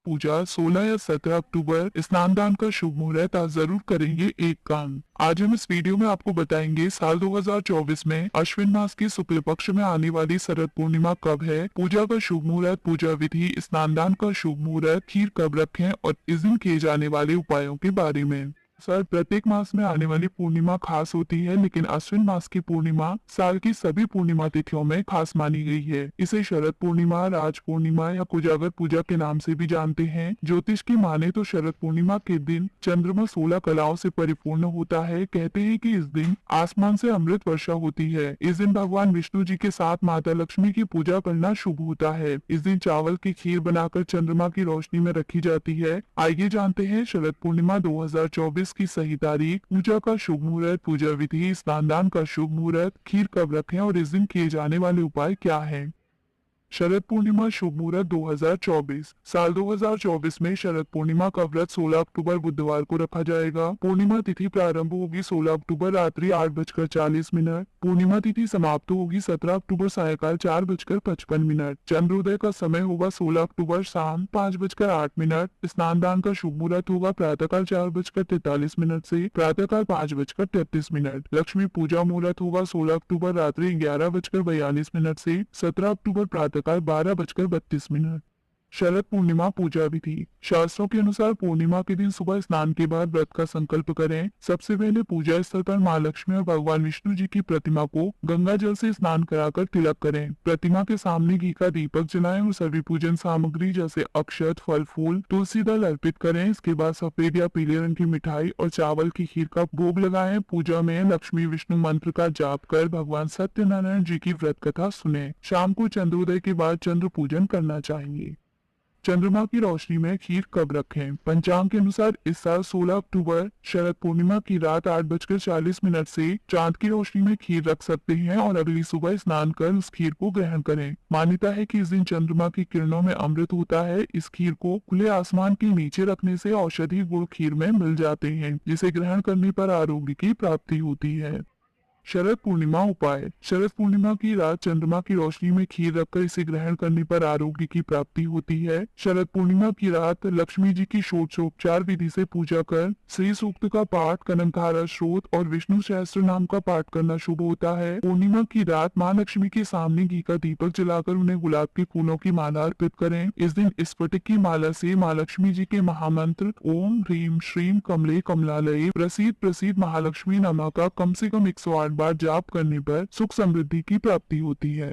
पूजा 16 या 17 अक्टूबर स्नान दान का शुभ मुहूर्त आज जरूर करेंगे एक काम। आज हम इस वीडियो में आपको बताएंगे साल 2024 में अश्विन मास की शुक्ल पक्ष में आने वाली शरद पूर्णिमा कब है, पूजा का शुभ मुहूर्त, पूजा विधि, स्नान दान का शुभ मुहूर्त, खीर कब रखें और इस दिन किए जाने वाले उपायों के बारे में। सर, प्रत्येक मास में आने वाली पूर्णिमा खास होती है, लेकिन अश्विन मास की पूर्णिमा साल की सभी पूर्णिमा तिथियों में खास मानी गई है। इसे शरद पूर्णिमा, राज पूर्णिमा या कुजागर पूजा के नाम से भी जानते हैं। ज्योतिष की माने तो शरद पूर्णिमा के दिन चंद्रमा 16 कलाओं से परिपूर्ण होता है। कहते हैं कि इस दिन आसमान से अमृत वर्षा होती है। इस दिन भगवान विष्णु जी के साथ माता लक्ष्मी की पूजा करना शुभ होता है। इस दिन चावल की खीर बनाकर चंद्रमा की रोशनी में रखी जाती है। आइए जानते हैं शरद पूर्णिमा 2024 की सही तारीख, पूजा का शुभ मुहूर्त, पूजा विधि, स्नान दान का शुभ मुहूर्त, खीर कब रखें और इस दिन किए जाने वाले उपाय क्या हैं। शरद पूर्णिमा शुभ मुहूर्त 2024। साल 2024 में शरद पूर्णिमा का व्रत 16 अक्टूबर बुधवार को रखा जाएगा। पूर्णिमा तिथि प्रारंभ होगी 16 अक्टूबर रात्रि 8:40। पूर्णिमा तिथि समाप्त होगी 17 अक्टूबर सायकाल 4:55। चंद्रोदय का समय होगा 16 अक्टूबर शाम 5:08। स्नान दान का शुभ मुहूर्त होगा प्रातःकाल 4:43 से प्रातःकाल 5:33। लक्ष्मी पूजा मुहूर्त होगा 16 अक्टूबर रात्रि 11:42 से 17 अक्टूबर प्रातःकाल 12:32। शरद पूर्णिमा पूजा विधि। शास्त्रों के अनुसार पूर्णिमा के दिन सुबह स्नान के बाद व्रत का संकल्प करें। सबसे पहले पूजा स्थल पर माँ लक्ष्मी और भगवान विष्णु जी की प्रतिमा को गंगा जल से स्नान कराकर तिलक करें। प्रतिमा के सामने घी का दीपक जलाएं और सभी पूजन सामग्री जैसे अक्षत, फल फूल, तुलसी दल अर्पित करें। इसके बाद सफेद या पीले रंग की मिठाई और चावल की खीर का भोग लगाएं। पूजा में लक्ष्मी विष्णु मंत्र का जाप कर भगवान सत्यनारायण जी की व्रत कथा सुने। शाम को चंद्रोदय के बाद चंद्र पूजन करना चाहिए। चंद्रमा की रोशनी में खीर कब रखें। पंचांग के अनुसार इस साल 16 अक्टूबर शरद पूर्णिमा की रात 8:40 से चांद की रोशनी में खीर रख सकते हैं और अगली सुबह स्नान कर उस खीर को ग्रहण करें। मान्यता है कि इस दिन चंद्रमा की किरणों में अमृत होता है। इस खीर को खुले आसमान के नीचे रखने से औषधि गुण खीर में मिल जाते हैं, जिसे ग्रहण करने पर आरोग्य की प्राप्ति होती है। शरद पूर्णिमा उपाय। शरद पूर्णिमा की रात चंद्रमा की रोशनी में खीर रखकर इसे ग्रहण करने पर आरोग्य की प्राप्ति होती है। शरद पूर्णिमा की रात लक्ष्मी जी की षोडशोपचार विधि से पूजा कर श्री सूक्त का पाठ, कनकधारा स्रोत और विष्णु सहस्त्र नाम का पाठ करना शुभ होता है। पूर्णिमा की रात माँ लक्ष्मी के सामने घी का दीपक जलाकर उन्हें गुलाब के फूलों की माला अर्पित करें। इस दिन स्फटिक की माला से माँ लक्ष्मी जी के महामंत्र ओम ह्रीम श्रीम कमले कमलालये प्रसीद प्रसीद महालक्ष्मी नमः का कम से कम 108 बार जाप करने पर सुख समृद्धि की प्राप्ति होती है।